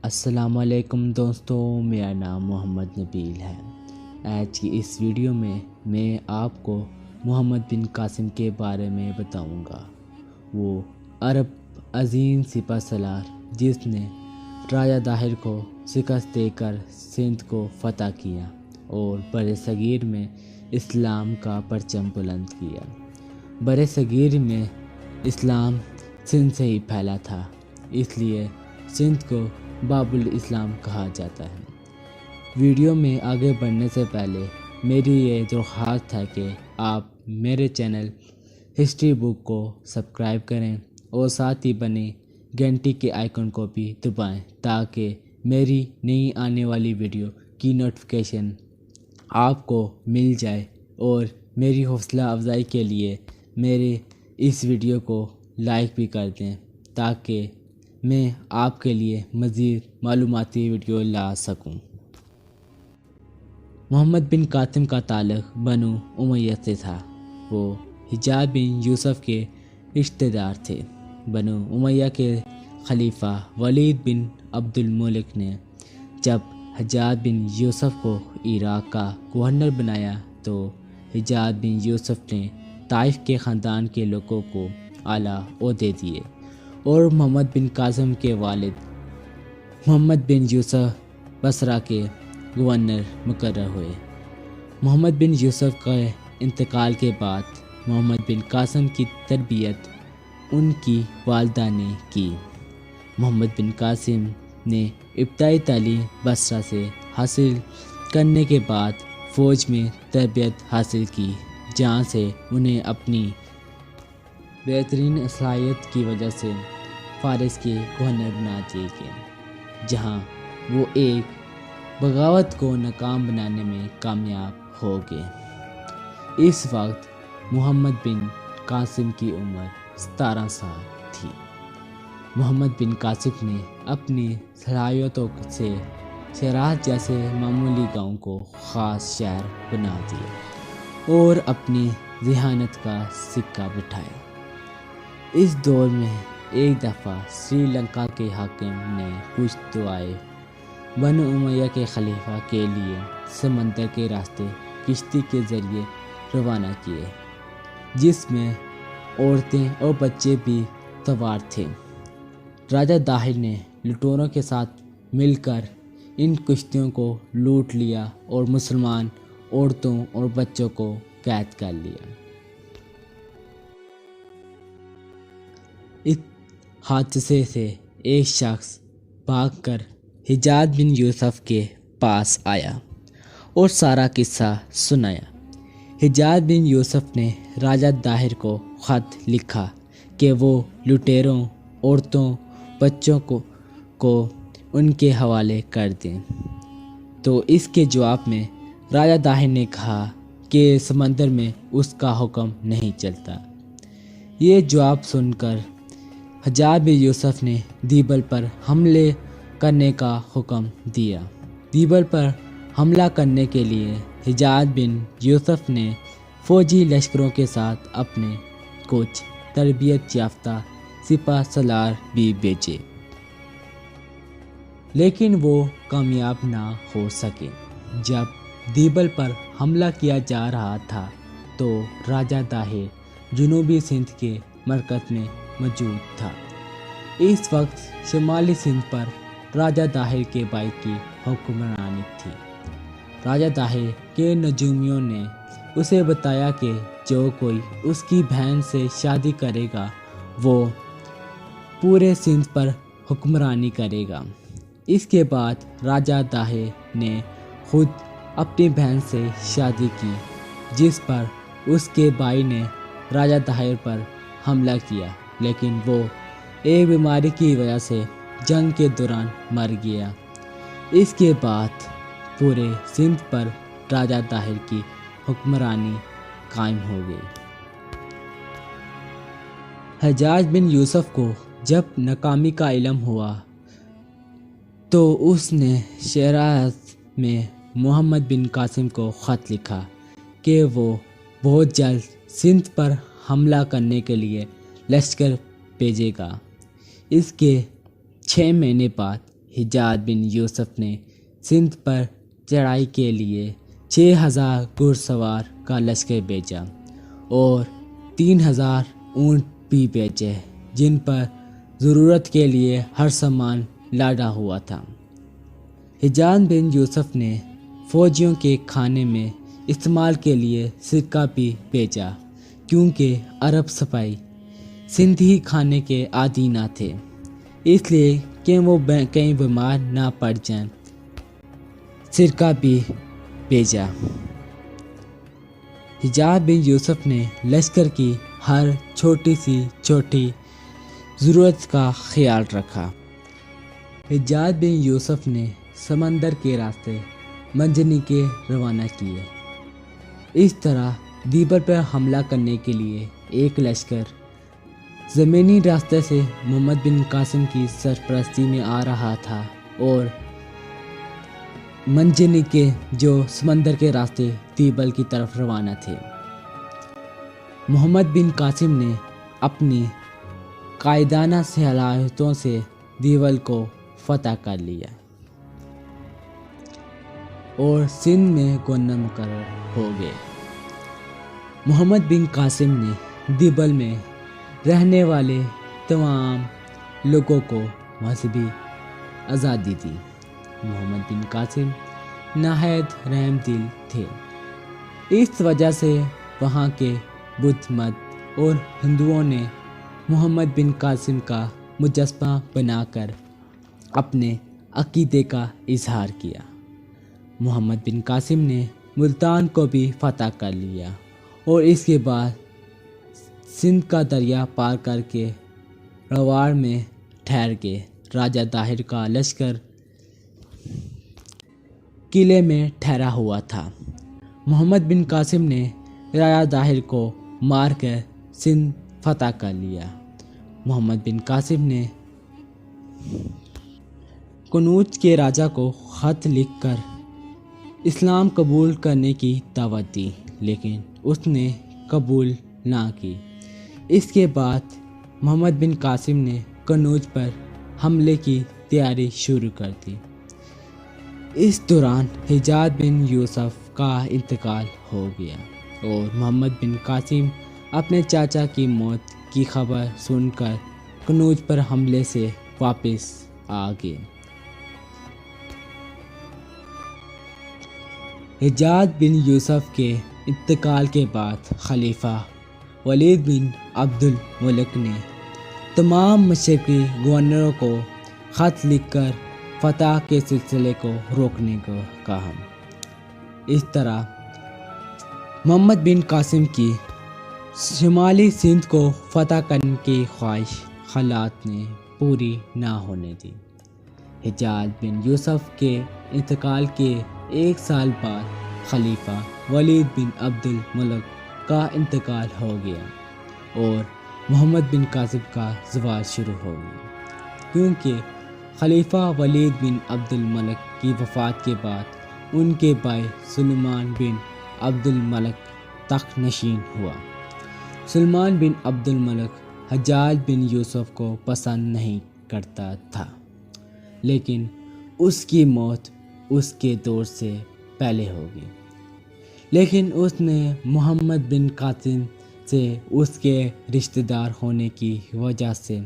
السلام علیکم دوستوں، میرا نام محمد نبیل ہے۔ آج کی اس ویڈیو میں آپ کو محمد بن قاسم کے بارے میں بتاؤں گا۔ وہ عرب عظیم سپہ سالار جس نے راجہ طاہر کو شکست دے کر سندھ کو فتح کیا اور بر صغیر میں اسلام کا پرچم بلند کیا۔ بر صغیر میں اسلام سندھ سے ہی پھیلا تھا، اس لیے سندھ کو باب الاسلام کہا جاتا ہے۔ ویڈیو میں آگے بڑھنے سے پہلے میری یہ درخواست ہے کہ آپ میرے چینل ہسٹری بک کو سبسکرائب کریں اور ساتھ ہی بنے گھنٹی کے آئیکن کو بھی دبائیں تاکہ میری نئی آنے والی ویڈیو کی نوٹیفیکیشن آپ کو مل جائے، اور میری حوصلہ افزائی کے لیے میرے اس ویڈیو کو لائک بھی کر دیں تاکہ میں آپ کے لیے مزید معلوماتی ویڈیو لا سکوں۔ محمد بن قاسم کا تعلق بنو امیہ سے تھا۔ وہ حجاج بن یوسف کے رشتہ دار تھے۔ بنو امیہ کے خلیفہ ولید بن عبد الملک نے جب حجاج بن یوسف کو عراق کا گورنر بنایا تو حجاج بن یوسف نے طائف کے خاندان کے لوگوں کو اعلیٰ عہدے دیے اور محمد بن قاسم کے والد محمد بن یوسف بصرہ کے گورنر مقرر ہوئے۔ محمد بن یوسف کے انتقال کے بعد محمد بن قاسم کی تربیت ان کی والدہ نے کی۔ محمد بن قاسم نے ابتدائی تعلیم بصرہ سے حاصل کرنے کے بعد فوج میں تربیت حاصل کی، جہاں سے انہیں اپنی بہترین صلاحیت کی وجہ سے فارس کے گورنر بنا دیے گئے، جہاں وہ ایک بغاوت کو ناکام بنانے میں کامیاب ہو گئے۔ اس وقت محمد بن قاسم کی عمر 17 سال تھی۔ محمد بن قاسم نے اپنی صلاحیتوں سے شیراز جیسے معمولی گاؤں کو خاص شہر بنا دیا اور اپنی ذہانت کا سکہ بٹھایا۔ اس دور میں ایک دفعہ سری لنکا کے حاکم نے کچھ دعائیں بنو امیہ کے خلیفہ کے لیے سمندر کے راستے کشتی کے ذریعے روانہ کیے، جس میں عورتیں اور بچے بھی سوار تھے۔ راجہ طاہر نے لٹوروں کے ساتھ مل کر ان کشتیوں کو لوٹ لیا اور مسلمان عورتوں اور بچوں کو قید کر لیا۔ اس حادثے سے ایک شخص بھاگ کر حجاج بن یوسف کے پاس آیا اور سارا قصہ سنایا۔ حجاج بن یوسف نے راجہ طاہر کو خط لکھا کہ وہ لٹیروں، عورتوں، بچوں کو ان کے حوالے کر دیں، تو اس کے جواب میں راجہ طاہر نے کہا کہ سمندر میں اس کا حکم نہیں چلتا۔ یہ جواب سن کر حجاج بن یوسف نے دیبل پر حملے کرنے کا حکم دیا۔ دیبل پر حملہ کرنے کے لیے حجاج بن یوسف نے فوجی لشکروں کے ساتھ اپنے کچھ تربیت یافتہ سپہ سالار بھی بھیجے، لیکن وہ کامیاب نہ ہو سکے۔ جب دیبل پر حملہ کیا جا رہا تھا تو راجہ طاہر جنوبی سندھ کے مرکز میں موجود تھا۔ اس وقت شمالی سندھ پر راجہ طاہر کے بھائی کی حکمرانی تھی۔ راجہ طاہر کے نجومیوں نے اسے بتایا کہ جو کوئی اس کی بہن سے شادی کرے گا وہ پورے سندھ پر حکمرانی کرے گا۔ اس کے بعد راجہ طاہر نے خود اپنی بہن سے شادی کی، جس پر اس کے بھائی نے راجہ طاہر پر حملہ کیا، لیکن وہ ایک بیماری کی وجہ سے جنگ کے دوران مر گیا۔ اس کے بعد پورے سندھ پر راجہ طاہر کی حکمرانی قائم ہو گئی۔ حجاج بن یوسف کو جب ناکامی کا علم ہوا تو اس نے شیراز میں محمد بن قاسم کو خط لکھا کہ وہ بہت جلد سندھ پر حملہ کرنے کے لیے لشکر بھیجے گا۔ اس کے 6 مہینے بعد حجاز بن یوسف نے سندھ پر چڑھائی کے لیے 6000 گھڑ سوار کا لشکر بھیجا اور 3000 اونٹ بھی بھیجے جن پر ضرورت کے لیے ہر سامان لادا ہوا تھا۔ حجاز بن یوسف نے فوجیوں کے کھانے میں استعمال کے لیے سرکہ بھی بھیجا کیونکہ عرب سپاہی سندھی کھانے کے عادی نہ تھے، اس لیے کہ وہ کہیں بیمار نہ پڑ جائیں، سرکہ بھی بھیجا۔ حجاز بن یوسف نے لشکر کی ہر چھوٹی ضرورت کا خیال رکھا۔ حجاز بن یوسف نے سمندر کے راستے منجنی کے روانہ کیے۔ اس طرح دیبل پر حملہ کرنے کے لیے ایک لشکر زمینی راستے سے محمد بن قاسم کی سرپرستی میں آ رہا تھا اور منجنی کے جو سمندر کے راستے دیبل کی طرف روانہ تھے۔ محمد بن قاسم نے اپنی قائدانہ صلاحیتوں سے دیبل کو فتح کر لیا اور سندھ میں گورنر مقرر ہو گئے۔ محمد بن قاسم نے دیبل میں رہنے والے تمام لوگوں کو مذہبی آزادی دی۔ محمد بن قاسم نہایت رحم دل تھے، اس وجہ سے وہاں کے بدھ مت اور ہندوؤں نے محمد بن قاسم کا مجسمہ بنا کر اپنے عقیدے کا اظہار کیا۔ محمد بن قاسم نے ملتان کو بھی فتح کر لیا اور اس کے بعد سندھ کا دریا پار کر کے رواڑ میں ٹھہر گئے۔ راجہ طاہر کا لشکر قلعے میں ٹھہرا ہوا تھا۔ محمد بن قاسم نے راجہ طاہر کو مار کر سندھ فتح کر لیا۔ محمد بن قاسم نے قنوج کے راجہ کو خط لکھ کر اسلام قبول کرنے کی دعوت دی، لیکن اس نے قبول نہ کی۔ اس کے بعد محمد بن قاسم نے قنوج پر حملے کی تیاری شروع کر دی۔ اس دوران حجاز بن یوسف کا انتقال ہو گیا اور محمد بن قاسم اپنے چاچا کی موت کی خبر سن کر قنوج پر حملے سے واپس آ گئے۔ حجاز بن یوسف کے انتقال کے بعد خلیفہ ولید بن عبد الملک نے تمام مشرقی گورنروں کو خط لکھ کر فتح کے سلسلے کو روکنے کو کہا۔ اس طرح محمد بن قاسم کی شمالی سندھ کو فتح کرنے کی خواہش حالات نے پوری نہ ہونے دی۔ حجاز بن یوسف کے انتقال کے 1 سال بعد خلیفہ ولید بن عبد الملک کا انتقال ہو گیا اور محمد بن قاسم کا زوال شروع ہو گیا، کیونکہ خلیفہ ولید بن عبد الملک کی وفات کے بعد ان کے بھائی سلیمان بن عبد الملک تخت نشین ہوا۔ سلیمان بن عبد الملک حجاز بن یوسف کو پسند نہیں کرتا تھا، لیکن اس کی موت اس کے دور سے پہلے ہوگی، لیکن اس نے محمد بن قاسم سے اس کے رشتہ دار ہونے کی وجہ سے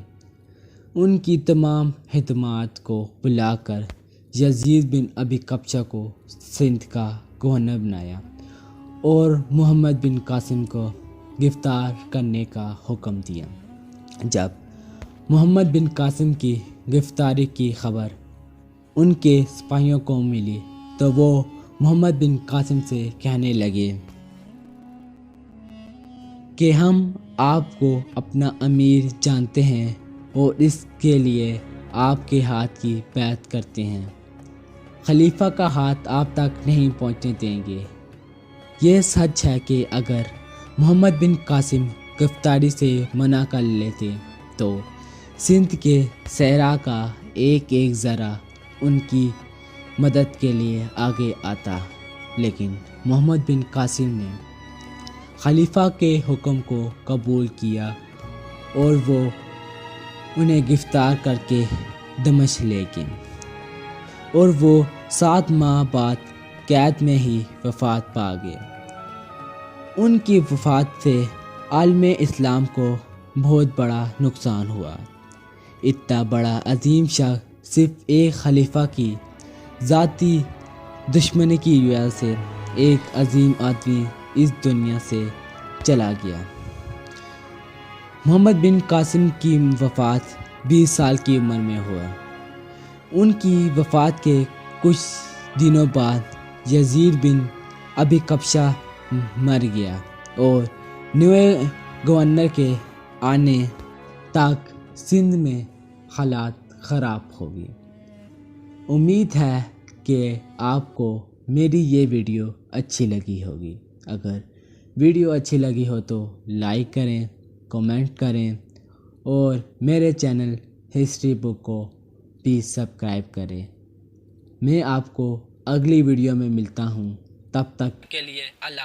ان کی تمام خدمات کو بلا کر یزید بن ابی قبشہ کو سندھ کا گورنر بنایا اور محمد بن قاسم کو گرفتار کرنے کا حکم دیا۔ جب محمد بن قاسم کی گرفتاری کی خبر ان کے سپاہیوں کو ملی تو وہ محمد بن قاسم سے کہنے لگے کہ ہم آپ کو اپنا امیر جانتے ہیں اور اس کے لیے آپ کے ہاتھ کی بیعت کرتے ہیں، خلیفہ کا ہاتھ آپ تک نہیں پہنچنے دیں گے۔ یہ سچ ہے کہ اگر محمد بن قاسم گرفتاری سے منع کر لیتے تو سندھ کے صحرا کا ایک ذرہ ان کی مدد کے لیے آگے آتا، لیکن محمد بن قاسم نے خلیفہ کے حکم کو قبول کیا اور وہ انہیں گرفتار کر کے دمشق لے گئے۔ اور وہ 7 ماہ بعد قید میں ہی وفات پا گئے۔ ان کی وفات سے عالم اسلام کو بہت بڑا نقصان ہوا۔ اتنا بڑا عظیم شخص صرف ایک خلیفہ کی ذاتی دشمنی کی وجہ سے ایک عظیم آدمی اس دنیا سے چلا گیا۔ محمد بن قاسم کی وفات 20 سال کی عمر میں ہوا۔ ان کی وفات کے کچھ دنوں بعد یزید بن ابی قبشہ مر گیا اور نئے گورنر کے آنے تک سندھ میں حالات خراب ہو گئے۔ امید ہے کہ آپ کو میری یہ ویڈیو اچھی لگی ہوگی۔ اگر ویڈیو اچھی لگی ہو تو لائک کریں، کمنٹ کریں اور میرے چینل ہسٹری بک کو بھی سبسکرائب کریں۔ میں آپ کو اگلی ویڈیو میں ملتا ہوں، تب تک کے لیے اللہ۔